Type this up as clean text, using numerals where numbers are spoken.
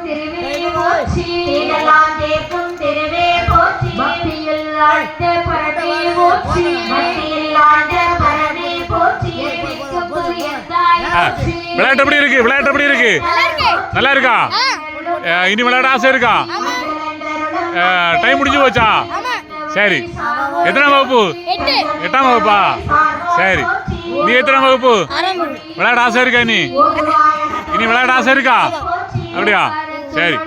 தீர்க்கும் திருவே போற்றி இதெல்லாம் தீர்க்கும் திருவே போற்றி பக்தியில் ஆழ்ந்த பரமே போற்றி பக்தியில் ஆழ்ந்த பரமே போற்றி விளையாட்டு எப்படி இருக்கு? விளையாட்டு எப்படி இருக்கு? நல்லா இருக்கா? இனி விளையாட ஆசை இருக்கா? டைம் முடிஞ்சு போச்சா? சரி. எத்தனாம் வகுப்பு? 8ஆம் வகுப்பா? சரி. நீ எத்தனாம் வகுப்பு? விளையாட ஆசை இருக்கா? இனி விளையாட ஆசை இருக்கா? அப்படியா? சரி.